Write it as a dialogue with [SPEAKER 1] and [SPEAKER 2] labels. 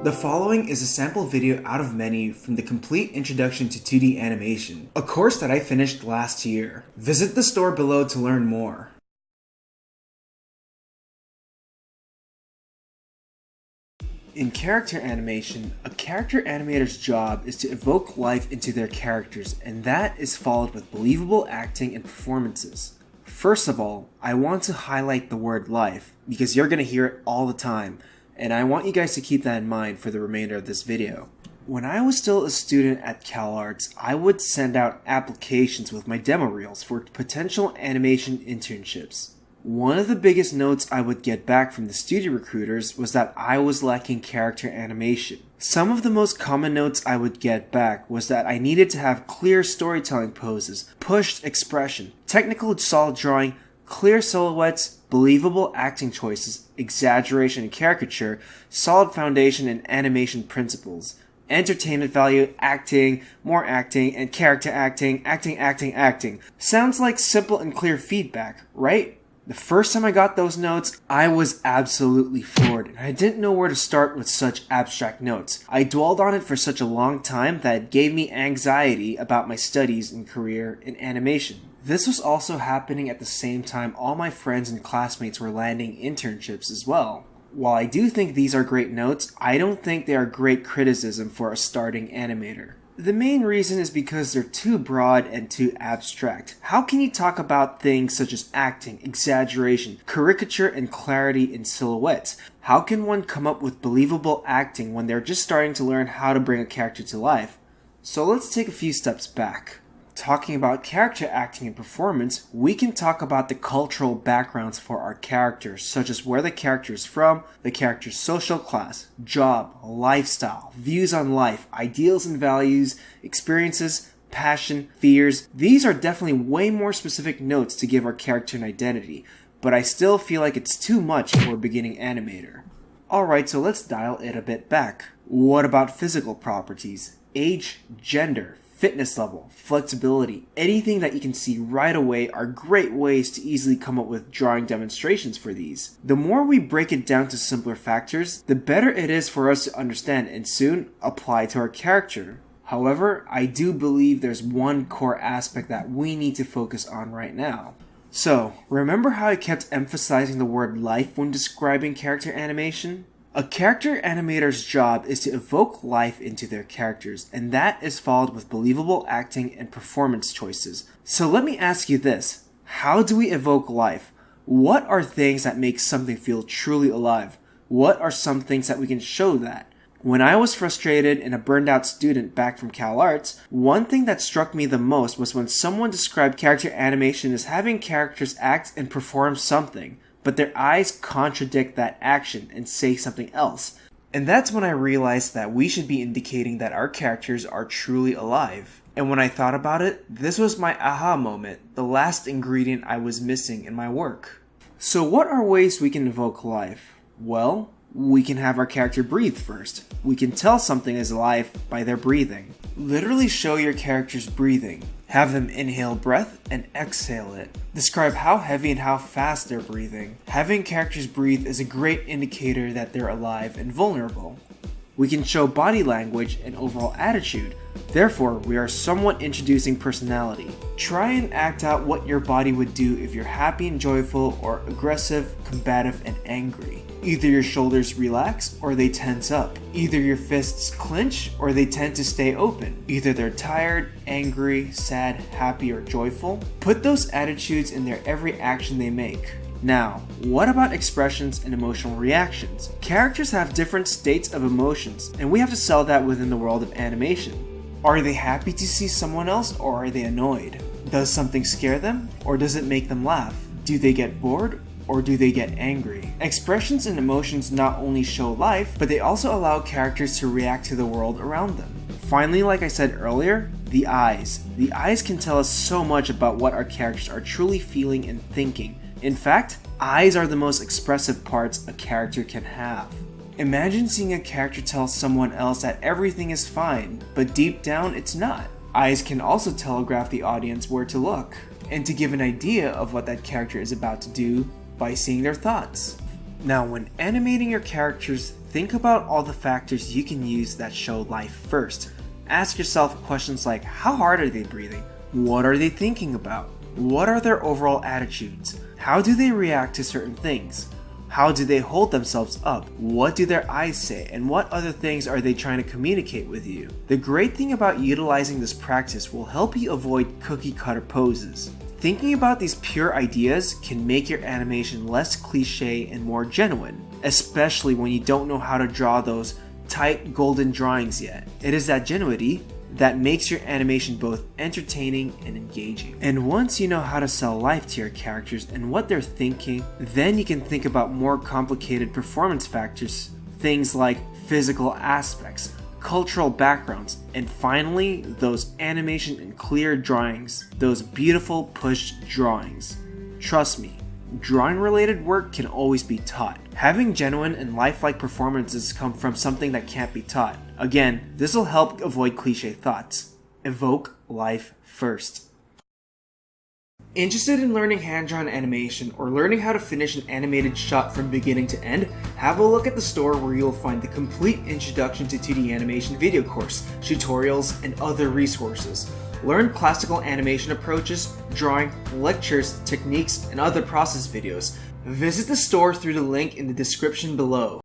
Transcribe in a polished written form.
[SPEAKER 1] The following is a sample video out of many from the Complete Introduction to 2D Animation, a course that I finished last year. Visit the store below to learn more. In character animation, a character animator's job is to evoke life into their characters, and that is followed with believable acting and performances. First of all, I want to highlight the word life, because you're going to hear it all the time, and I want you guys to keep that in mind for the remainder of this video. When I was still a student at CalArts, I would send out applications with my demo reels for potential animation internships. One of the biggest notes I would get back from the studio recruiters was that I was lacking character animation. Some of the most common notes I would get back was that I needed to have clear storytelling poses, pushed expression, technical solid drawing, clear silhouettes, believable acting choices, exaggeration and caricature, solid foundation and animation principles, entertainment value, acting, more acting, and character acting. Sounds like simple and clear feedback, right? The first time I got those notes, I was absolutely floored, and I didn't know where to start with such abstract notes. I dwelled on it for such a long time that it gave me anxiety about my studies and career in animation. This was also happening at the same time all my friends and classmates were landing internships as well. While I do think these are great notes, I don't think they are great criticism for a starting animator. The main reason is because they're too broad and too abstract. How can you talk about things such as acting, exaggeration, caricature, and clarity in silhouettes? How can one come up with believable acting when they're just starting to learn how to bring a character to life? So let's take a few steps back. Talking about character acting and performance, we can talk about the cultural backgrounds for our characters, such as where the character is from, the character's social class, job, lifestyle, views on life, ideals and values, experiences, passion, fears. These are definitely way more specific notes to give our character an identity, but I still feel like it's too much for a beginning animator. Alright, so let's dial it a bit back. What about physical properties? Age, gender, fitness level, flexibility, anything that you can see right away are great ways to easily come up with drawing demonstrations for these. The more we break it down to simpler factors, the better it is for us to understand and soon apply to our character. However, I do believe there's one core aspect that we need to focus on right now. So, remember how I kept emphasizing the word life when describing character animation? A character animator's job is to evoke life into their characters, and that is followed with believable acting and performance choices. So let me ask you this. How do we evoke life? What are things that make something feel truly alive? What are some things that we can show that? When I was frustrated and a burned out student back from CalArts, one thing that struck me the most was when someone described character animation as having characters act and perform something, but their eyes contradict that action and say something else. And that's when I realized that we should be indicating that our characters are truly alive. And when I thought about it, this was my aha moment, the last ingredient I was missing in my work. So what are ways we can evoke life? Well, we can have our character breathe first. We can tell something is alive by their breathing. Literally show your character's breathing. Have them inhale breath and exhale it. Describe how heavy and how fast they're breathing. Having characters breathe is a great indicator that they're alive and vulnerable. We can show body language and overall attitude. Therefore, we are somewhat introducing personality. Try and act out what your body would do if you're happy and joyful, or aggressive, combative, and angry. Either your shoulders relax or they tense up. Either your fists clench or they tend to stay open. Either they're tired, angry, sad, happy, or joyful. Put those attitudes in their every action they make. Now, what about expressions and emotional reactions? Characters have different states of emotions, and we have to sell that within the world of animation. Are they happy to see someone else, or are they annoyed? Does something scare them, or does it make them laugh? Do they get bored, or do they get angry? Expressions and emotions not only show life, but they also allow characters to react to the world around them. Finally, like I said earlier, the eyes. The eyes can tell us so much about what our characters are truly feeling and thinking. In fact, eyes are the most expressive parts a character can have. Imagine seeing a character tell someone else that everything is fine, but deep down it's not. Eyes can also telegraph the audience where to look, and to give an idea of what that character is about to do by seeing their thoughts. Now, when animating your characters, Think about all the factors you can use that show life first. Ask yourself questions like, how hard are they breathing? What are they thinking about? What are their overall attitudes? How do they react to certain things? How do they hold themselves up? What do their eyes say? And what other things are they trying to communicate with you? The great thing about utilizing this practice will help you avoid cookie cutter poses. Thinking about these pure ideas can make your animation less cliche and more genuine, especially when you don't know how to draw those tight golden drawings yet. It is that genuinity that makes your animation both entertaining and engaging. And once you know how to sell life to your characters and what they're thinking, then you can think about more complicated performance factors, things like physical aspects, cultural backgrounds, and finally, those animation and clear drawings, those beautiful pushed drawings. Trust me, drawing related work can always be taught. Having genuine and lifelike performances come from something that can't be taught. Again, this will help avoid cliche thoughts. Evoke life first. Interested in learning hand-drawn animation or learning how to finish an animated shot from beginning to end? Have a look at the store where you'll find the complete Introduction to 2D Animation video course, tutorials, and other resources. Learn classical animation approaches, drawing, lectures, techniques, and other process videos. Visit the store through the link in the description below.